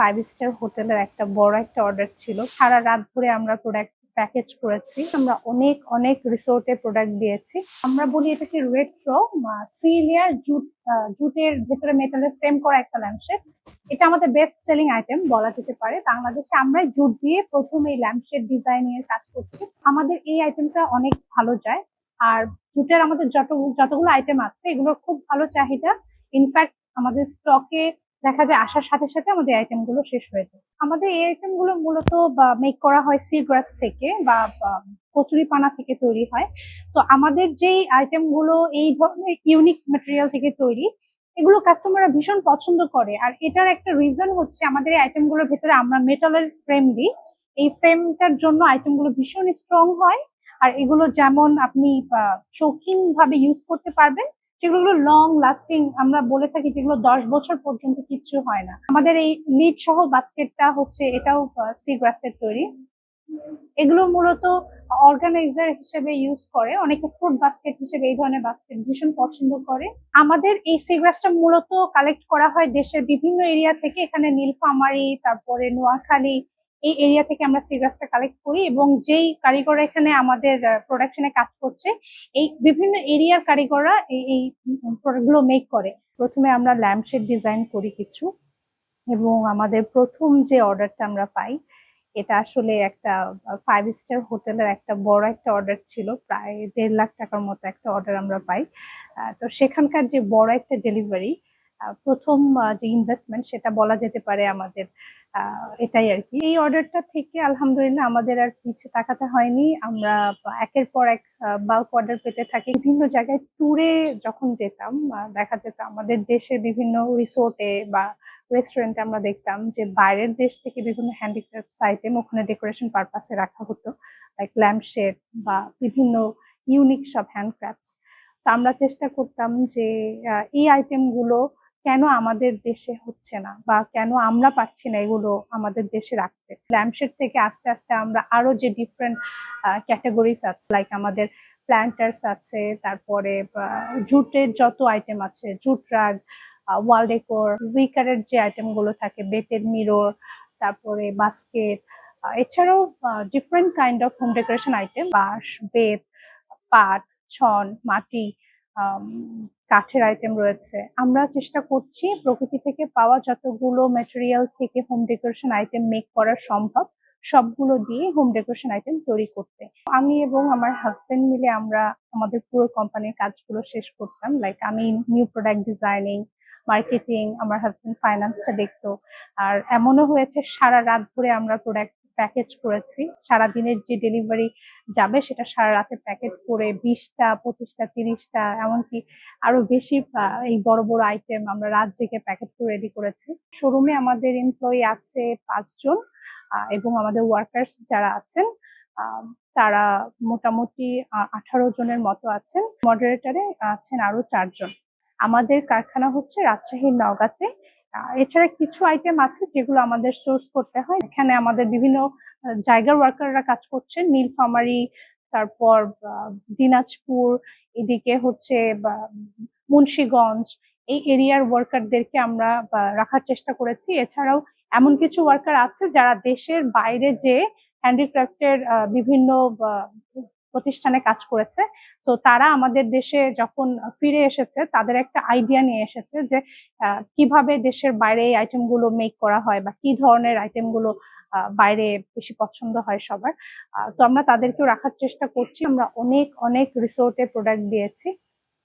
5 star হোটেলের একটা বড় একটা অর্ডার ছিল। সারা রাত ধরে আমরা প্রোডাক্ট প্যাকেজ করেছি। আমরা অনেক অনেক রিসোর্টে প্রোডাক্ট দিয়েছি। আমরা বলি এটাকে রেট্রো 3 লেয়ার জুটের ভেতরে মেটালের ফ্রেম করা একটা ল্যাম্পশেড। এটা আমাদের বেস্ট সেলিং আইটেম বলা যেতে পারে। বাংলাদেশে আমরাই জুট দিয়ে প্রথম এই ল্যাম্পশেড ডিজাইনের কাজ করছি। আমাদের এই আইটেমটা অনেক ভালো যায়। আর জুটের আমাদের যতগুলো আইটেম আছে এগুলোর খুব ভালো চাহিদা। ইনফ্যাক্ট আমাদের স্টকে দেখা যায় আসার সাথে সাথে আমাদের আইটেম গুলো শেষ হয়ে যায়। আমাদের এই আইটেম গুলো মূলত মেক করা হয় সি গ্রাস থেকে বা কচুরি পানা থেকে তৈরি হয়। তো আমাদের যেই আইটেম গুলো এই ধরনের ইউনিক ম্যাটেরিয়াল থেকে তৈরি, এগুলো কাস্টমাররা ভীষণ পছন্দ করে। আর এটার একটা রিজন হচ্ছে আমাদের এই আইটেম গুলোর ভেতরে আমরা মেটালের ফ্রেম দিই। এই ফ্রেমটার জন্য আইটেম গুলো ভীষণ স্ট্রং হয়। আর এগুলো যেমন আপনি শৌখিন ভাবে ইউজ করতে পারবেন, যেগুলো লং লাস্টিং আমরা বলে থাকি, যেগুলো 10 বছর পর্যন্ত কিচ্ছু হয় না। আমাদের এই লিড সহ বাস্কেটটা হচ্ছে এটাও সি গ্রাসের তৈরি। এগুলো মূলত অর্গানাইজার হিসেবে ইউজ করে, অনেকে ফ্রুট বাস্কেট হিসেবে এই ধরনের বাস্কেট ভীষণ পছন্দ করে। আমাদের এই সি গ্রাসটা মূলত কালেক্ট করা হয় দেশের বিভিন্ন এরিয়া থেকে। এখানে নীলফামারী, তারপরে নোয়াখালী, এই এরিয়া থেকে আমরা সি গ্রাসটা কালেক্ট করি এবং যেই কারিগররা এখানে আমাদের প্রোডাকশনে কাজ করছে, এই বিভিন্ন এরিয়ার কারিগররা এই প্রোডাক্টগুলো মেক করে। প্রথমে আমরা ল্যাম্পশেড ডিজাইন করি কিছু, এবং আমাদের প্রথম যে অর্ডারটা আমরা পাই এটা আসলে একটা 5 স্টার হোটেলের একটা বড় একটা অর্ডার ছিল। প্রায় 1.5 লাখ টাকার মতো একটা অর্ডার আমরা পাই। তো সেখানকার যে বড় একটা ডেলিভারি, প্রথম যে ইনভেস্টমেন্ট সেটা বলা যেতে পারে আমাদের। এটাই আর কি। এই অর্ডারটা থেকে আলহামদুলিল্লাহ আমাদের আর পিছে তাকাতে হয়নি। আমরা একের পর এক বাল্ক অর্ডার পেতে থাকি। বিভিন্ন জায়গায় ট্যুরে যখন যেতাম, দেখা যেত আমাদের দেশে বিভিন্ন রিসোর্টে বা রেস্টুরেন্টে আমরা দেখতাম যে বাইরের দেশ থেকে বিভিন্ন হ্যান্ডিক্রাফটস আইটেম ওখানে ডেকোরেশন পারপাসে রাখা হতো, লাইক ল্যাম্পশেড বা বিভিন্ন ইউনিক সব হ্যান্ডক্রাফটস। তো আমরা চেষ্টা করতাম যে এই আইটেম গুলো কেন আমাদের দেশে হচ্ছে না, বা কেন আমরা পাচ্ছি না এগুলো আমাদের দেশে রাখতে। ল্যাম্পশেড থেকে আস্তে আস্তে আমরা আরো যে ডিফারেন্ট ক্যাটাগরিজ আছে, লাইক আমাদের প্ল্যান্টার্স আছে, তারপরে জুটের যত আইটেম আছে, জুট রাগ, ওয়াল ডেকোর, উইকারের যে আইটেম গুলো থাকে, বেতের মিরর, তারপরে বাস্কেট, এছাড়াও different kind of home decoration item, বাঁশ, বেত, পাট, ছন, মাটি, কাঠের আইটেম রয়েছে। আমরা চেষ্টা করছি প্রকৃতি থেকে পাওয়া যতগুলো ম্যাটেরিয়াল থেকে হোম ডেকোরেশন আইটেম মেক করা সম্ভব সবগুলো দিয়ে হোম ডেকোরেশন আইটেম তৈরি করতে। আমি এবং আমার হাজবেন্ড মিলে আমরা আমাদের পুরো কোম্পানির কাজগুলো শেষ করতাম। লাইক আমি নিউ প্রোডাক্ট ডিজাইনিং, মার্কেটিং, আমার হাজবেন্ড ফাইন্যান্সটা দেখতো। আর এমনও হয়েছে সারা রাত ধরে আমরা প্রোডাক্ট প্যাকেজ করেছি। সারাদিনের যে ডেলিভারি যাবে সেটা সারা রাতে প্যাকেট করে 20টা, 25টা, 30টা, এমনকি আরো বেশি এই বড় বড় আইটেম আমরা রাত জেগে প্যাকেট করে রেডি করেছি। শোরুমে আমাদের এমপ্লয়ি আছে 5 জন, এবং আমাদের ওয়ার্কার্স যারা আছেন তারা মোটামুটি 18 জনের মতো আছেন। মডারেটরে আছেন আরো 4 জন। আমাদের কারখানা হচ্ছে রাজশাহীর নওগাঁতে। এছাড়া কিছু আইটেম আছে যেগুলো আমাদের সোর্স করতে হয়। এখানে আমাদের বিভিন্ন জায়গার ওয়ার্কাররা কাজ করছেন, নীলফামারী, তারপর দিনাজপুর, এদিকে হচ্ছে মুন্সিগঞ্জ, এই এরিয়ার ওয়ার্কারদেরকে আমরা রাখার চেষ্টা করেছি। এছাড়াও এমন কিছু ওয়ার্কার আছে যারা দেশের বাইরে যে হ্যান্ডিক্রাফটের বিভিন্ন প্রতিষ্ঠানে কাজ করেছে। তো তারা আমাদের দেশে যখন ফিরে এসেছে তাদের একটা আইডিয়া নিয়ে এসেছে যে কিভাবে দেশের বাইরে এই আইটেম গুলো মেক করা হয় বা কি ধরনের আইটেম গুলো বাইরে বেশি পছন্দ হয় সবার। তো আমরা তাদেরকেও রাখার চেষ্টা করছি। আমরা অনেক অনেক রিসোর্টে প্রোডাক্ট দিয়েছি।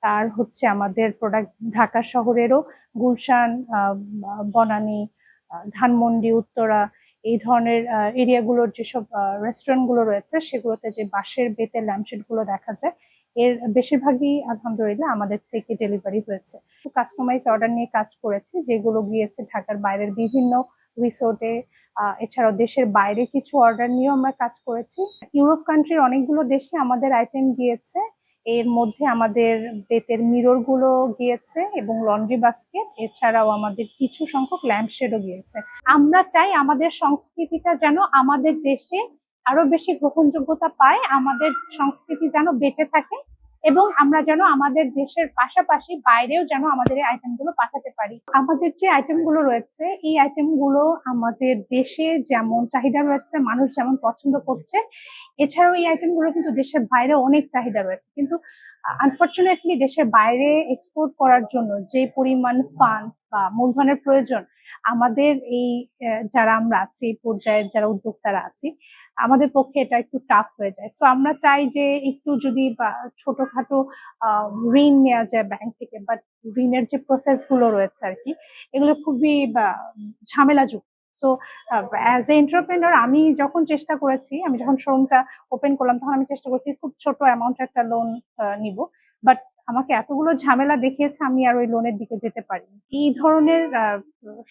তার হচ্ছে আমাদের প্রোডাক্ট ঢাকা শহরেরও গুলশান, বনানী, ধানমন্ডি, উত্তরা, এই ধরনের এরিয়াগুলোর যেসব রেস্টুরেন্ট গুলো রয়েছে সেগুলোতে যে বাঁশের বেতের ল্যাম্পশেড গুলো দেখা যায়, এর বেশিরভাগই আলহামদুলিল্লাহ আমাদের থেকে ডেলিভারি হয়েছে। কাস্টমাইজ অর্ডার নিয়ে কাজ করেছি, যেগুলো গিয়েছে ঢাকার বাইরের বিভিন্ন রিসোর্টে। এছাড়াও দেশের বাইরে কিছু অর্ডার নিয়েও আমরা কাজ করেছি। ইউরোপ কান্ট্রির অনেকগুলো দেশে আমাদের আইটেম গিয়েছে। এর মধ্যে আমাদের বেতের মিরর গুলো গিয়েছে এবং লন্ড্রি বাস্কেট, এছাড়াও আমাদের কিছু সংখ্যক ল্যাম্পশেডও গিয়েছে। আমরা চাই আমাদের সংস্কৃতিটা যেন আমাদের দেশে আরো বেশি গ্রহণযোগ্যতা পায়, আমাদের সংস্কৃতি যেন বেঁচে থাকে, এবং আমরা যেন আমাদের দেশের পাশাপাশি বাইরেও যেন আমাদের এই আইটেমগুলো পাঠাতে পারি। আমাদের যে আইটেমগুলো রয়েছে এই আইটেমগুলো আমাদের দেশে যেমন চাহিদা রয়েছে, মানুষ যেমন পছন্দ করছে, এছাড়াও এই আইটেমগুলো কিন্তু দেশের বাইরে অনেক চাহিদা রয়েছে। কিন্তু আনফরচুনেটলি দেশের বাইরে এক্সপোর্ট করার জন্য যে পরিমাণ ফান্ড বা মূলধনের প্রয়োজন, আমাদের এই যারা আমরা আছি এই পর্যায়ের যারা উদ্যোক্তারা আছি, আমাদের পক্ষে এটা একটু টাফ হয়ে যায়। সো আমরা চাই যে একটু যদি বা ছোটখাটো ঋণ নেওয়া যায় ব্যাংক থেকে, বাট ঋণের যে প্রসেস গুলো রয়েছে আর কি, এগুলো খুবই ঝামেলাযুক্ত। সো অ্যাজ এ এন্টারপ্রেনার আমি যখন চেষ্টা করেছি, আমি যখন শোরুমটা ওপেন করলাম তখন আমি চেষ্টা করছি খুব ছোট অ্যামাউন্ট একটা লোন নিব, বাট আমাকে এতগুলো ঝামেলা দেখিয়েছে আমি আর ওই লোনের দিকে যেতে পারি। এই ধরনের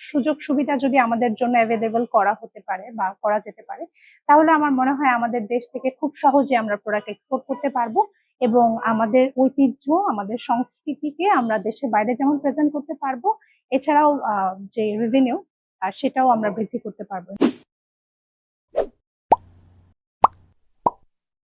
সুযোগ সুবিধা যদি আমাদের জন্য অ্যাভেলেবল করা হতে পারে বা করা যেতে পারে, তাহলে আমার মনে হয় আমাদের দেশ থেকে খুব সহজে আমরা প্রোডাক্ট এক্সপোর্ট করতে পারবো এবং আমাদের ঐতিহ্য, আমাদের সংস্কৃতিকে আমরা দেশের বাইরে যেমন প্রেজেন্ট করতে পারবো, এছাড়াও যে রেভিনিউ সেটাও আমরা বৃদ্ধি করতে পারবো।